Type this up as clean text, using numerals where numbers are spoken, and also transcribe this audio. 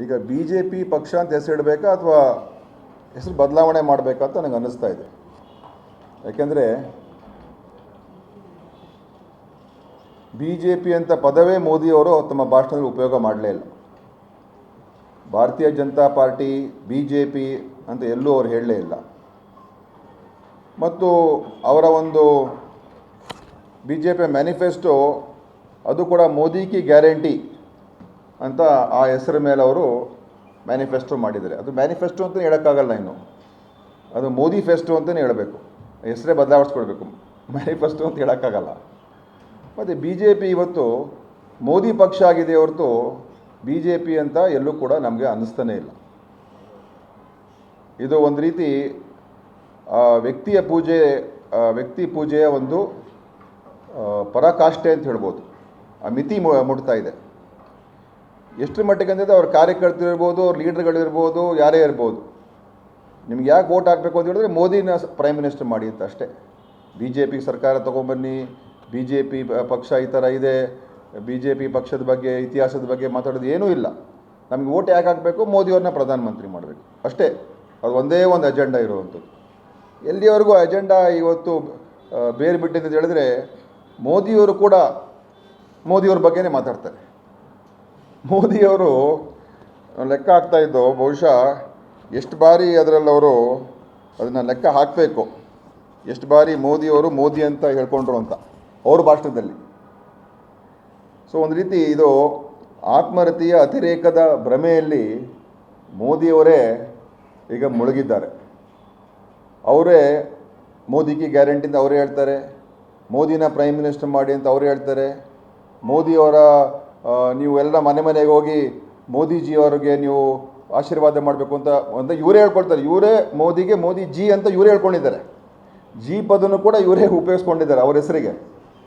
ಈಗ B J P ಪಕ್ಷ ಅಂತ ಹೆಸರಿಡಬೇಕಾ ಅಥವಾ ಹೆಸರು ಬದಲಾವಣೆ ಮಾಡಬೇಕಾ ಅಂತ ನನಗೆ ಅನ್ನಿಸ್ತಾ ಇದೆ. ಯಾಕೆಂದರೆ ಬಿ ಜೆ ಪಿ ಅಂತ ಪದವೇ ಮೋದಿಯವರು ತಮ್ಮ ಭಾಷಣದಲ್ಲಿ ಉಪಯೋಗ ಮಾಡಲೇ ಇಲ್ಲ. ಭಾರತೀಯ Janata party B J P ಅಂತ ಎಲ್ಲೂ ಅವ್ರು ಹೇಳಲೇ ಇಲ್ಲ. ಮತ್ತು ಅವರ ಒಂದು ಬಿ ಜೆ ಪಿ ಮ್ಯಾನಿಫೆಸ್ಟೋ ಅದು ಕೂಡ ಮೋದಿ ಕಿ ಗ್ಯಾರಂಟಿ ಅಂತ ಆ ಹೆಸರ ಮೇಲೆ ಅವರು ಮ್ಯಾನಿಫೆಸ್ಟೋ ಮಾಡಿದ್ದಾರೆ. ಅದು ಮ್ಯಾನಿಫೆಸ್ಟೋ ಅಂತಲೇ ಹೇಳೋಕ್ಕಾಗಲ್ಲ, ಇನ್ನು ಅದು ಮೋದಿ ಫೆಸ್ಟೋ ಅಂತಲೇ ಹೇಳಬೇಕು, ಹೆಸರೇ ಬದಲಾಯಿಸ್ಕೊಳ್ಬೇಕು, ಮ್ಯಾನಿಫೆಸ್ಟೋ ಅಂತ ಹೇಳೋಕ್ಕಾಗಲ್ಲ. ಮತ್ತು ಬಿ ಜೆ ಪಿ ಇವತ್ತು ಮೋದಿ ಪಕ್ಷ ಆಗಿದೆ ಹೊರತು ಬಿ ಜೆ ಪಿ ಅಂತ ಎಲ್ಲೂ ಕೂಡ ನಮಗೆ ಅನ್ನಿಸ್ತಾನೇ ಇಲ್ಲ. ಇದು ಒಂದು ರೀತಿ ವ್ಯಕ್ತಿ ಪೂಜೆಯ ಒಂದು ಪರಾಕಾಷ್ಠೆ ಅಂತ ಹೇಳ್ಬೋದು. ಆ ಮಿತಿ ಮುಟ್ತಾ ಇದೆ. ಎಷ್ಟರ ಮಟ್ಟಿಗೆ ಅಂದರೆ ಅವ್ರ ಕಾರ್ಯಕರ್ತರು ಇರ್ಬೋದು, ಅವ್ರ ಲೀಡರ್ಗಳಿರ್ಬೋದು, ಯಾರೇ ಇರ್ಬೋದು, ನಿಮ್ಗೆ ಯಾಕೆ ವೋಟ್ ಹಾಕಬೇಕು ಅಂತ ಹೇಳಿದ್ರೆ ಮೋದಿನ ಪ್ರೈಮ್ ಮಿನಿಸ್ಟರ್ ಮಾಡಿ ಅಂತ ಅಷ್ಟೇ. ಬಿ ಜೆ ಪಿ ಸರ್ಕಾರ ತೊಗೊಂಬನ್ನಿ, ಬಿ ಜೆ ಪಿ ಪಕ್ಷ ಈ ಥರ ಇದೆ, ಬಿ ಜೆ ಪಿ ಪಕ್ಷದ ಬಗ್ಗೆ ಇತಿಹಾಸದ ಬಗ್ಗೆ ಮಾತಾಡೋದು ಏನೂ ಇಲ್ಲ. ನಮಗೆ ವೋಟ್ ಯಾಕೆ ಹಾಕಬೇಕು, ಮೋದಿಯವ್ರನ್ನ ಪ್ರಧಾನಮಂತ್ರಿ ಮಾಡಬೇಕು ಅಷ್ಟೇ. ಅದು ಒಂದೇ ಒಂದು ಅಜೆಂಡಾ ಇರುವಂಥದ್ದು. ಎಲ್ಲಿವರೆಗೂ ಅಜೆಂಡಾ ಇವತ್ತು ಬೇರೆ ಬಿಟ್ಟಿದೆ ಅಂತ ಹೇಳಿದ್ರೆ ಮೋದಿಯವರು ಕೂಡ ಮೋದಿಯವ್ರ ಬಗ್ಗೆನೇ ಮಾತಾಡ್ತಾರೆ. ಮೋದಿಯವರು ಲೆಕ್ಕ ಹಾಕ್ತಾಯಿದ್ದು ಬಹುಶಃ ಎಷ್ಟು ಬಾರಿ ಅದರಲ್ಲವರು ಅದನ್ನು ಲೆಕ್ಕ ಹಾಕಬೇಕು, ಎಷ್ಟು ಬಾರಿ ಮೋದಿಯವರು ಮೋದಿ ಅಂತ ಹೇಳ್ಕೊಂಡ್ರು ಅಂತ ಅವ್ರ ಭಾಷಣದಲ್ಲಿ. ಸೊ ಒಂದು ರೀತಿ ಇದು ಆತ್ಮರತಿಯ ಅತಿರೇಕದ ಭ್ರಮೆಯಲ್ಲಿ ಮೋದಿಯವರೇ ಈಗ ಮುಳುಗಿದ್ದಾರೆ. ಅವರೇ ಮೋದಿ ಕಿ ಗ್ಯಾರಂಟಿ ಅಂತ ಅವರೇ ಹೇಳ್ತಾರೆ, ಮೋದಿನ ಪ್ರೈಮ್ ಮಿನಿಸ್ಟರ್ ಮಾಡಿ ಅಂತ ಅವರೇ ಹೇಳ್ತಾರೆ. ಮೋದಿಯವರ ನೀವು ಎಲ್ಲ ಮನೆಗೆ ಹೋಗಿ ಮೋದಿಜಿಯವರಿಗೆ ನೀವು ಆಶೀರ್ವಾದ ಮಾಡಬೇಕು ಅಂತ ಇವರೇ ಹೇಳ್ಕೊಳ್ತಾರೆ. ಇವರೇ ಮೋದಿಗೆ ಮೋದಿ ಜಿ ಅಂತ ಇವರೇ ಹೇಳ್ಕೊಂಡಿದ್ದಾರೆ. ಜಿ ಪದನ್ನು ಕೂಡ ಇವರೇ ಉಪಯೋಗಿಸ್ಕೊಂಡಿದ್ದಾರೆ ಅವ್ರ ಹೆಸರಿಗೆ.